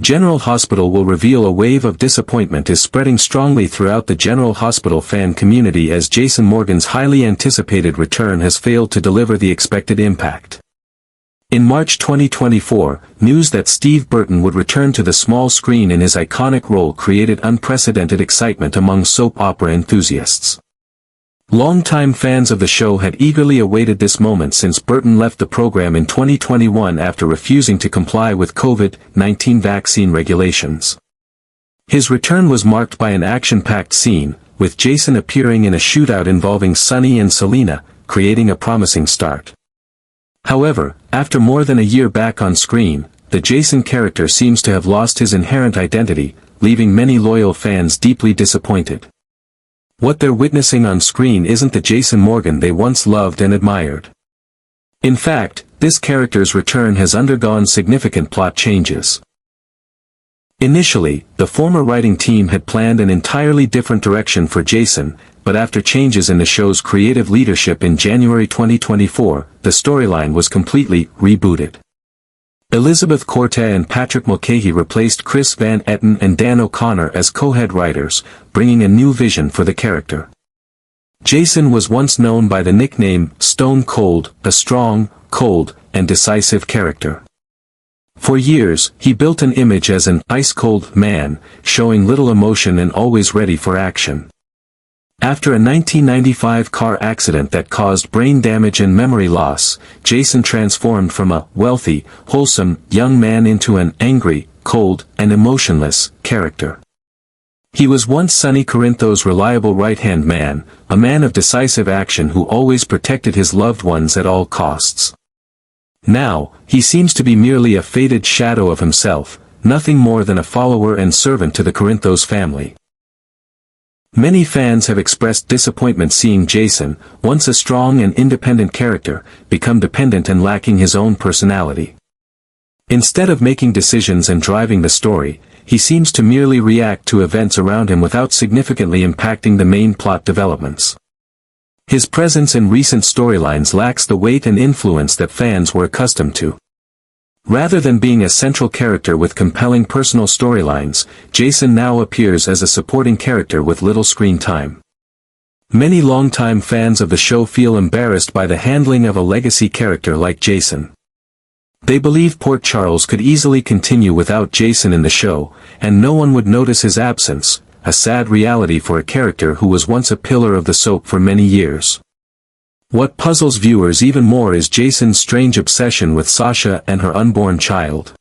General Hospital will reveal a wave of disappointment is spreading strongly throughout the General Hospital fan community as Jason Morgan's highly anticipated return has failed to deliver the expected impact. In March 2024, news that Steve Burton would return to the small screen in his iconic role created unprecedented excitement among soap opera enthusiasts. Longtime fans of the show had eagerly awaited this moment since Burton left the program in 2021 after refusing to comply with COVID-19 vaccine regulations. His return was marked by an action-packed scene, with Jason appearing in a shootout involving Sonny and Selena, creating a promising start. However, after more than a year back on screen, the Jason character seems to have lost his inherent identity, leaving many loyal fans deeply disappointed. What they're witnessing on screen isn't the Jason Morgan they once loved and admired. In fact, this character's return has undergone significant plot changes. Initially, the former writing team had planned an entirely different direction for Jason, but after changes in the show's creative leadership in January 2024, the storyline was completely rebooted. Elizabeth Cortez and Patrick Mulcahy replaced Chris Van Etten and Dan O'Connor as co-head writers, bringing a new vision for the character. Jason was once known by the nickname Stone Cold, a strong, cold, and decisive character. For years, he built an image as an ice-cold man, showing little emotion and always ready for action. After a 1995 car accident that caused brain damage and memory loss, Jason transformed from a wealthy, wholesome, young man into an angry, cold, and emotionless character. He was once Sonny Corinthos' reliable right-hand man, a man of decisive action who always protected his loved ones at all costs. Now, he seems to be merely a faded shadow of himself, nothing more than a follower and servant to the Corinthos family. Many fans have expressed disappointment seeing Jason, once a strong and independent character, become dependent and lacking his own personality. Instead of making decisions and driving the story, he seems to merely react to events around him without significantly impacting the main plot developments. His presence in recent storylines lacks the weight and influence that fans were accustomed to. Rather than being a central character with compelling personal storylines, Jason now appears as a supporting character with little screen time. Many longtime fans of the show feel embarrassed by the handling of a legacy character like Jason. They believe Port Charles could easily continue without Jason in the show, and no one would notice his absence, a sad reality for a character who was once a pillar of the soap for many years. What puzzles viewers even more is Jason's strange obsession with Sasha and her unborn child.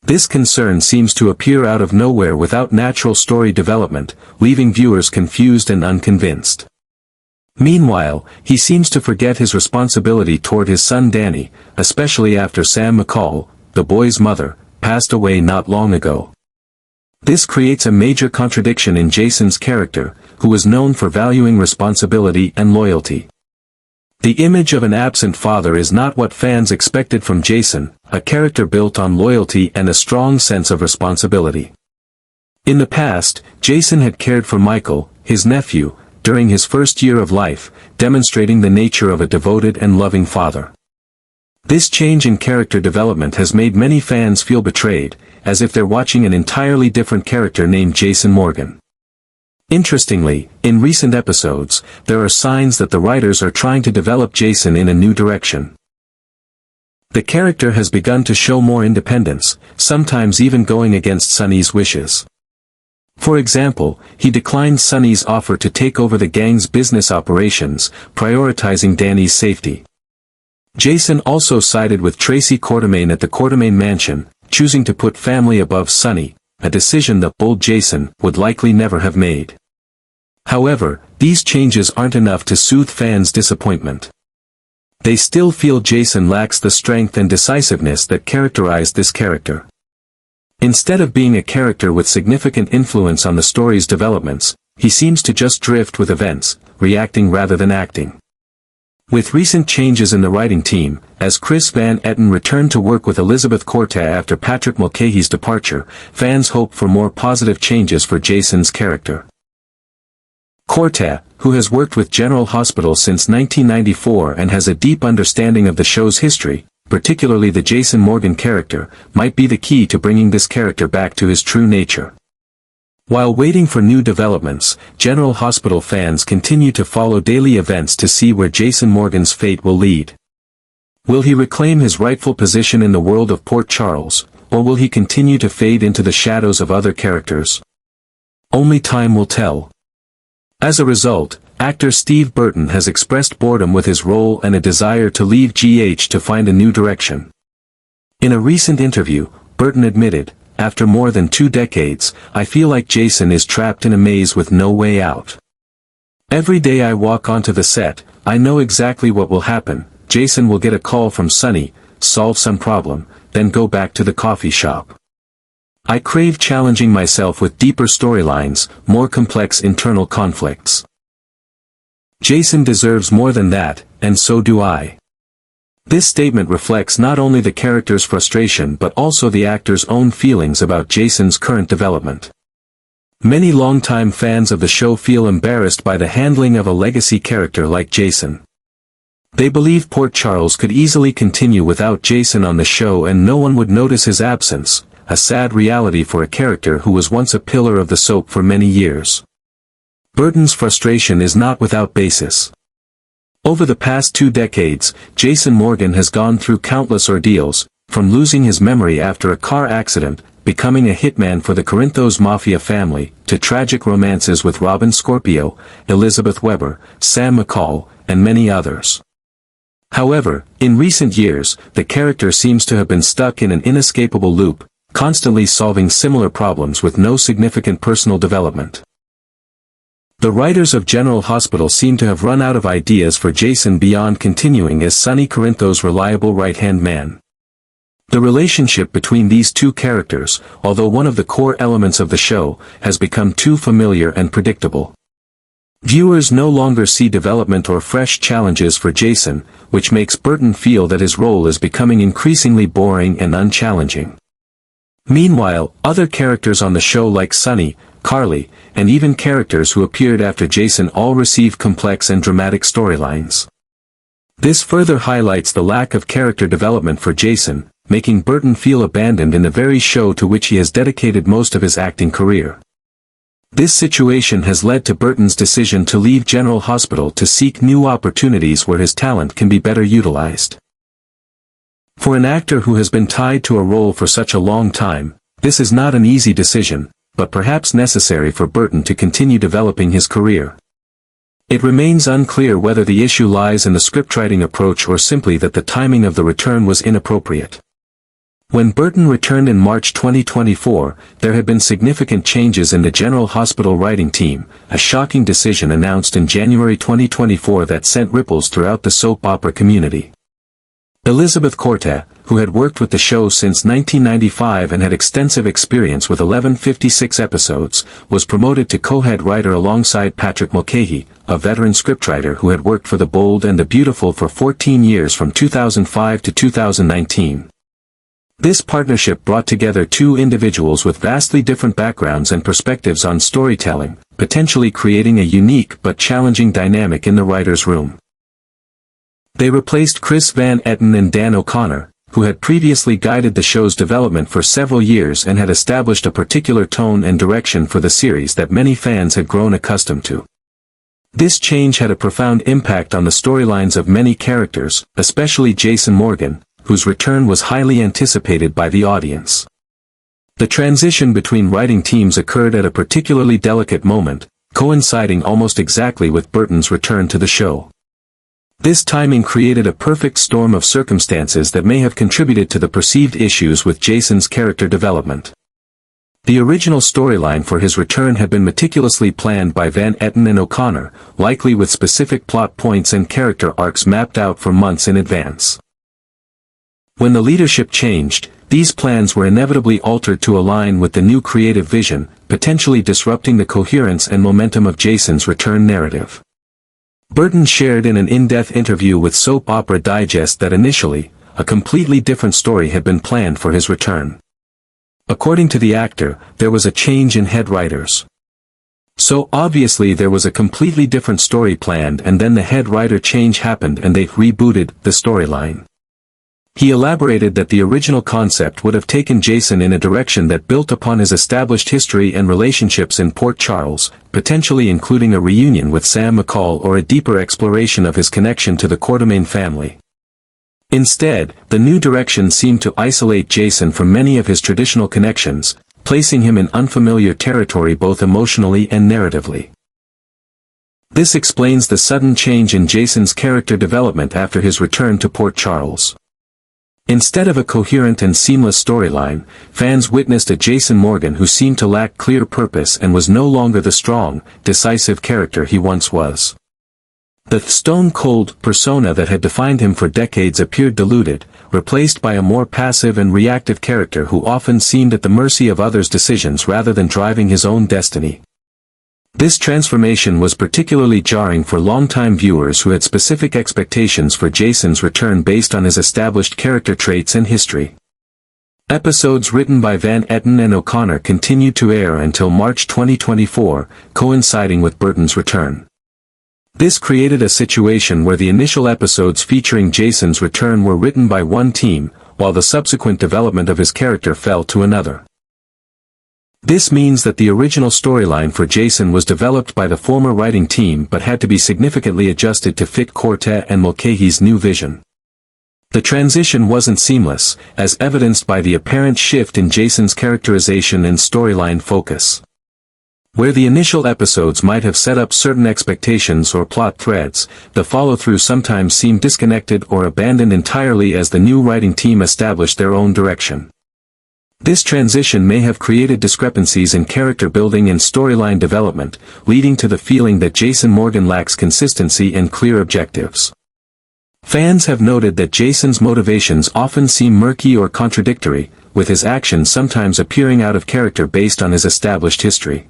This concern seems to appear out of nowhere without natural story development, leaving viewers confused and unconvinced. Meanwhile, he seems to forget his responsibility toward his son Danny, especially after Sam McCall, the boy's mother, passed away not long ago. This creates a major contradiction in Jason's character, who is known for valuing responsibility and loyalty. The image of an absent father is not what fans expected from Jason, a character built on loyalty and a strong sense of responsibility. In the past, Jason had cared for Michael, his nephew, during his first year of life, demonstrating the nature of a devoted and loving father. This change in character development has made many fans feel betrayed, as if they're watching an entirely different character named Jason Morgan. Interestingly, in recent episodes, there are signs that the writers are trying to develop Jason in a new direction. The character has begun to show more independence, sometimes even going against Sonny's wishes. For example, he declined Sonny's offer to take over the gang's business operations, prioritizing Danny's safety. Jason also sided with Tracy Quartermaine at the Quartermaine mansion, choosing to put family above Sonny, a decision that bold Jason would likely never have made. However, these changes aren't enough to soothe fans' disappointment. They still feel Jason lacks the strength and decisiveness that characterized this character. Instead of being a character with significant influence on the story's developments, he seems to just drift with events, reacting rather than acting. With recent changes in the writing team, as Chris Van Etten returned to work with Elizabeth Cortez after Patrick Mulcahy's departure, fans hope for more positive changes for Jason's character. Cortez, who has worked with General Hospital since 1994 and has a deep understanding of the show's history, particularly the Jason Morgan character, might be the key to bringing this character back to his true nature. While waiting for new developments, General Hospital fans continue to follow daily events to see where Jason Morgan's fate will lead. Will he reclaim his rightful position in the world of Port Charles, or will he continue to fade into the shadows of other characters? Only time will tell. As a result, actor Steve Burton has expressed boredom with his role and a desire to leave GH to find a new direction. In a recent interview, Burton admitted, "After more than 2 decades, I feel like Jason is trapped in a maze with no way out. Every day I walk onto the set, I know exactly what will happen. Jason will get a call from Sonny, solve some problem, then go back to the coffee shop. I crave challenging myself with deeper storylines, more complex internal conflicts. Jason deserves more than that, and so do I." This statement reflects not only the character's frustration but also the actor's own feelings about Jason's current development. Many longtime fans of the show feel embarrassed by the handling of a legacy character like Jason. They believe Port Charles could easily continue without Jason on the show and no one would notice his absence, a sad reality for a character who was once a pillar of the soap for many years. Burton's frustration is not without basis. Over the past 2 decades, Jason Morgan has gone through countless ordeals, from losing his memory after a car accident, becoming a hitman for the Corinthos Mafia family, to tragic romances with Robin Scorpio, Elizabeth Weber, Sam McCall, and many others. However, in recent years, the character seems to have been stuck in an inescapable loop, constantly solving similar problems with no significant personal development. The writers of General Hospital seem to have run out of ideas for Jason beyond continuing as Sonny Corinthos' reliable right-hand man. The relationship between these two characters, although one of the core elements of the show, has become too familiar and predictable. Viewers no longer see development or fresh challenges for Jason, which makes Burton feel that his role is becoming increasingly boring and unchallenging. Meanwhile, other characters on the show like Sonny, Carly, and even characters who appeared after Jason all receive complex and dramatic storylines. This further highlights the lack of character development for Jason, making Burton feel abandoned in the very show to which he has dedicated most of his acting career. This situation has led to Burton's decision to leave General Hospital to seek new opportunities where his talent can be better utilized. For an actor who has been tied to a role for such a long time, this is not an easy decision, but perhaps necessary for Burton to continue developing his career. It remains unclear whether the issue lies in the scriptwriting approach or simply that the timing of the return was inappropriate. When Burton returned in March 2024, there had been significant changes in the General Hospital writing team, a shocking decision announced in January 2024 that sent ripples throughout the soap opera community. Elizabeth Corte, who had worked with the show since 1995 and had extensive experience with 1156 episodes, was promoted to co-head writer alongside Patrick Mulcahy, a veteran scriptwriter who had worked for The Bold and the Beautiful for 14 years from 2005 to 2019. This partnership brought together two individuals with vastly different backgrounds and perspectives on storytelling, potentially creating a unique but challenging dynamic in the writer's room. They replaced Chris Van Etten and Dan O'Connor, who had previously guided the show's development for several years and had established a particular tone and direction for the series that many fans had grown accustomed to. This change had a profound impact on the storylines of many characters, especially Jason Morgan, whose return was highly anticipated by the audience. The transition between writing teams occurred at a particularly delicate moment, coinciding almost exactly with Burton's return to the show. This timing created a perfect storm of circumstances that may have contributed to the perceived issues with Jason's character development. The original storyline for his return had been meticulously planned by Van Etten and O'Connor, likely with specific plot points and character arcs mapped out for months in advance. When the leadership changed, these plans were inevitably altered to align with the new creative vision, potentially disrupting the coherence and momentum of Jason's return narrative. Burton shared in an in-depth interview with Soap Opera Digest that initially, a completely different story had been planned for his return. According to the actor, there was a change in head writers. So obviously there was a completely different story planned and then the head writer change happened and they rebooted the storyline. He elaborated that the original concept would have taken Jason in a direction that built upon his established history and relationships in Port Charles, potentially including a reunion with Sam McCall or a deeper exploration of his connection to the Quartermain family. Instead, the new direction seemed to isolate Jason from many of his traditional connections, placing him in unfamiliar territory both emotionally and narratively. This explains the sudden change in Jason's character development after his return to Port Charles. Instead of a coherent and seamless storyline, fans witnessed a Jason Morgan who seemed to lack clear purpose and was no longer the strong, decisive character he once was. The stone-cold persona that had defined him for decades appeared diluted, replaced by a more passive and reactive character who often seemed at the mercy of others' decisions rather than driving his own destiny. This transformation was particularly jarring for longtime viewers who had specific expectations for Jason's return based on his established character traits and history. Episodes written by Van Etten and O'Connor continued to air until March 2024, coinciding with Burton's return. This created a situation where the initial episodes featuring Jason's return were written by one team, while the subsequent development of his character fell to another. This means that the original storyline for Jason was developed by the former writing team but had to be significantly adjusted to fit Cortez and Mulcahy's new vision. The transition wasn't seamless, as evidenced by the apparent shift in Jason's characterization and storyline focus. Where the initial episodes might have set up certain expectations or plot threads, the follow-through sometimes seemed disconnected or abandoned entirely as the new writing team established their own direction. This transition may have created discrepancies in character building and storyline development, leading to the feeling that Jason Morgan lacks consistency and clear objectives. Fans have noted that Jason's motivations often seem murky or contradictory, with his actions sometimes appearing out of character based on his established history.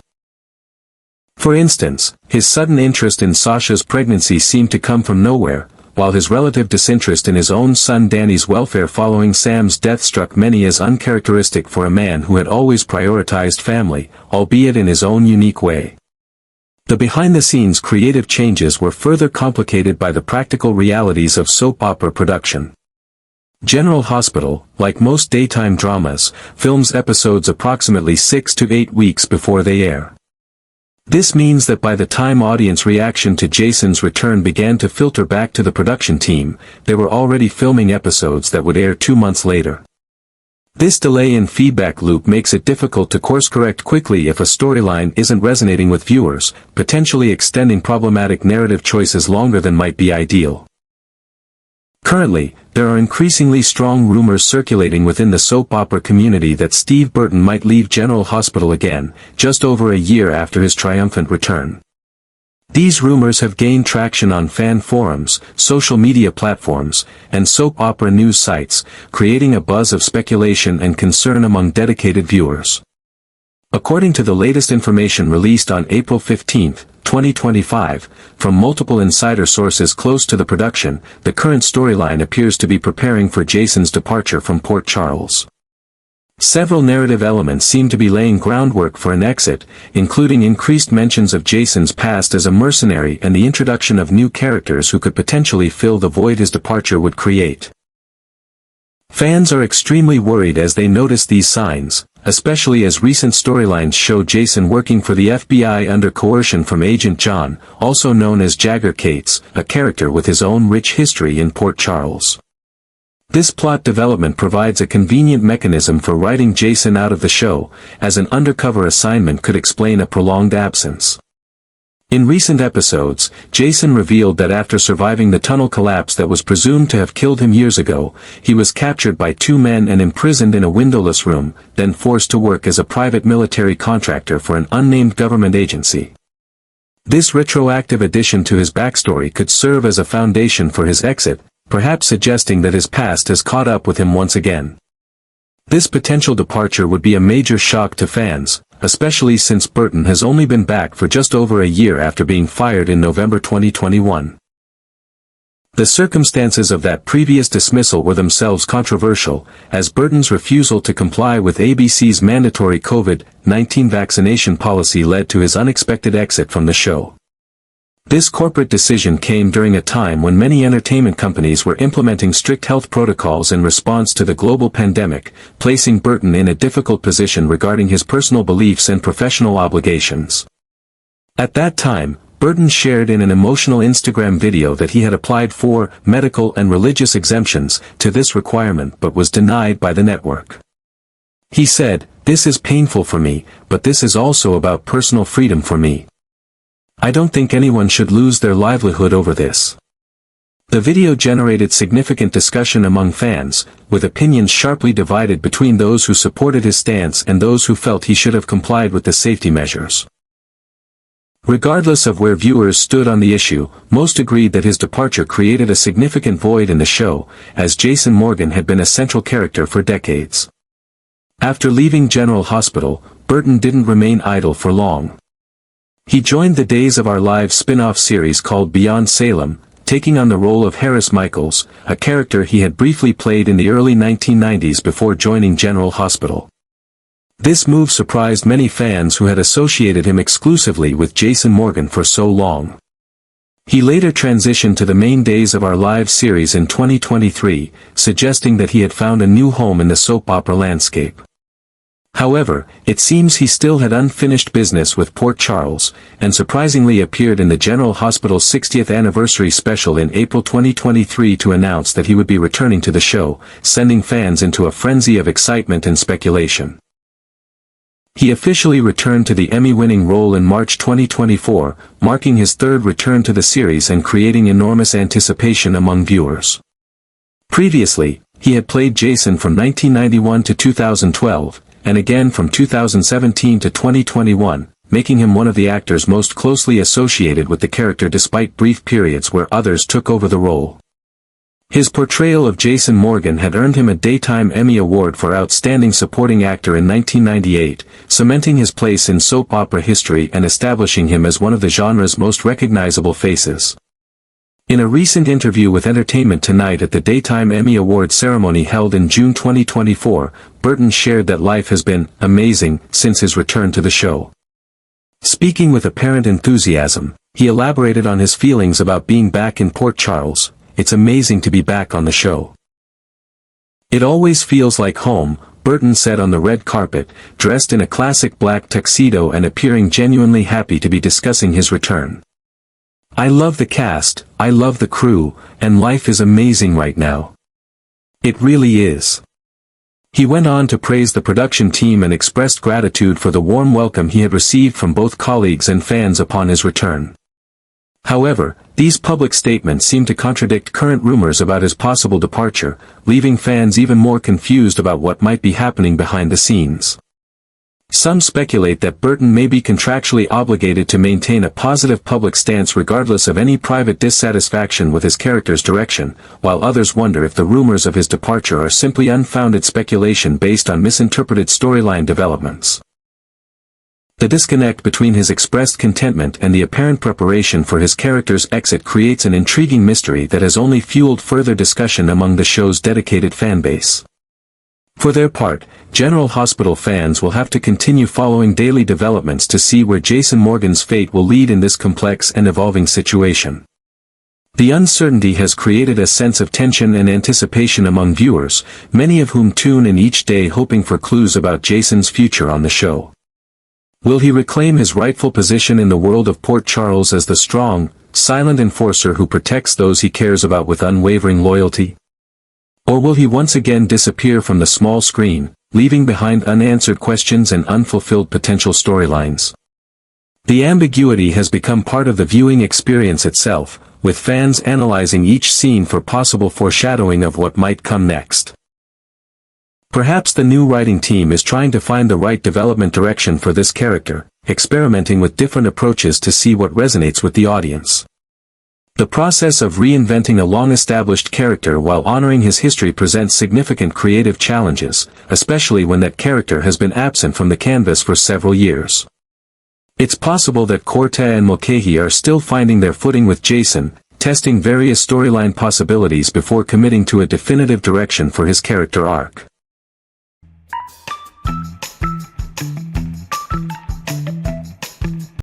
For instance, his sudden interest in Sasha's pregnancy seemed to come from nowhere, while his relative disinterest in his own son Danny's welfare following Sam's death struck many as uncharacteristic for a man who had always prioritized family, albeit in his own unique way. The behind-the-scenes creative changes were further complicated by the practical realities of soap opera production. General Hospital, like most daytime dramas, films episodes approximately 6 to 8 weeks before they air. This means that by the time audience reaction to Jason's return began to filter back to the production team, they were already filming episodes that would air 2 months later. This delay in feedback loop makes it difficult to course-correct quickly if a storyline isn't resonating with viewers, potentially extending problematic narrative choices longer than might be ideal. Currently, there are increasingly strong rumors circulating within the soap opera community that Steve Burton might leave General Hospital again, just over a year after his triumphant return. These rumors have gained traction on fan forums, social media platforms, and soap opera news sites, creating a buzz of speculation and concern among dedicated viewers. According to the latest information released on April 15, 2025, from multiple insider sources close to the production, the current storyline appears to be preparing for Jason's departure from Port Charles. Several narrative elements seem to be laying groundwork for an exit, including increased mentions of Jason's past as a mercenary and the introduction of new characters who could potentially fill the void his departure would create. Fans are extremely worried as they notice these signs, especially as recent storylines show Jason working for the FBI under coercion from Agent John, also known as Jagger Cates, a character with his own rich history in Port Charles. This plot development provides a convenient mechanism for writing Jason out of the show, as an undercover assignment could explain a prolonged absence. In recent episodes, Jason revealed that after surviving the tunnel collapse that was presumed to have killed him years ago, he was captured by 2 men and imprisoned in a windowless room, then forced to work as a private military contractor for an unnamed government agency. This retroactive addition to his backstory could serve as a foundation for his exit, perhaps suggesting that his past has caught up with him once again. This potential departure would be a major shock to fans, especially since Burton has only been back for just over a year after being fired in November 2021. The circumstances of that previous dismissal were themselves controversial, as Burton's refusal to comply with ABC's mandatory COVID-19 vaccination policy led to his unexpected exit from the show. This corporate decision came during a time when many entertainment companies were implementing strict health protocols in response to the global pandemic, placing Burton in a difficult position regarding his personal beliefs and professional obligations. At that time, Burton shared in an emotional Instagram video that he had applied for medical and religious exemptions to this requirement but was denied by the network. He said, "This is painful for me, but this is also about personal freedom for me. I don't think anyone should lose their livelihood over this." The video generated significant discussion among fans, with opinions sharply divided between those who supported his stance and those who felt he should have complied with the safety measures. Regardless of where viewers stood on the issue, most agreed that his departure created a significant void in the show, as Jason Morgan had been a central character for decades. After leaving General Hospital, Burton didn't remain idle for long. He joined the Days of Our Lives spin-off series called Beyond Salem, taking on the role of Harris Michaels, a character he had briefly played in the early 1990s before joining General Hospital. This move surprised many fans who had associated him exclusively with Jason Morgan for so long. He later transitioned to the main Days of Our Lives series in 2023, suggesting that he had found a new home in the soap opera landscape. However, it seems he still had unfinished business with Port Charles, and surprisingly appeared in the General Hospital's 60th anniversary special in April 2023 to announce that he would be returning to the show, sending fans into a frenzy of excitement and speculation. He officially returned to the Emmy-winning role in March 2024, marking his third return to the series and creating enormous anticipation among viewers. Previously, he had played Jason from 1991 to 2012, and again from 2017 to 2021, making him one of the actors most closely associated with the character despite brief periods where others took over the role. His portrayal of Jason Morgan had earned him a Daytime Emmy Award for Outstanding Supporting Actor in 1998, cementing his place in soap opera history and establishing him as one of the genre's most recognizable faces. In a recent interview with Entertainment Tonight at the Daytime Emmy Award ceremony held in June 2024, Burton shared that life has been amazing since his return to the show. Speaking with apparent enthusiasm, he elaborated on his feelings about being back in Port Charles. "It's amazing to be back on the show. It always feels like home," Burton said on the red carpet, dressed in a classic black tuxedo and appearing genuinely happy to be discussing his return. "I love the cast, I love the crew, and life is amazing right now. It really is." He went on to praise the production team and expressed gratitude for the warm welcome he had received from both colleagues and fans upon his return. However, these public statements seem to contradict current rumors about his possible departure, leaving fans even more confused about what might be happening behind the scenes. Some speculate that Burton may be contractually obligated to maintain a positive public stance regardless of any private dissatisfaction with his character's direction, while others wonder if the rumors of his departure are simply unfounded speculation based on misinterpreted storyline developments. The disconnect between his expressed contentment and the apparent preparation for his character's exit creates an intriguing mystery that has only fueled further discussion among the show's dedicated fanbase. For their part, General Hospital fans will have to continue following daily developments to see where Jason Morgan's fate will lead in this complex and evolving situation. The uncertainty has created a sense of tension and anticipation among viewers, many of whom tune in each day hoping for clues about Jason's future on the show. Will he reclaim his rightful position in the world of Port Charles as the strong, silent enforcer who protects those he cares about with unwavering loyalty? Or will he once again disappear from the small screen, leaving behind unanswered questions and unfulfilled potential storylines? The ambiguity has become part of the viewing experience itself, with fans analyzing each scene for possible foreshadowing of what might come next. Perhaps the new writing team is trying to find the right development direction for this character, experimenting with different approaches to see what resonates with the audience. The process of reinventing a long-established character while honoring his history presents significant creative challenges, especially when that character has been absent from the canvas for several years. It's possible that Cortez and Mulcahy are still finding their footing with Jason, testing various storyline possibilities before committing to a definitive direction for his character arc.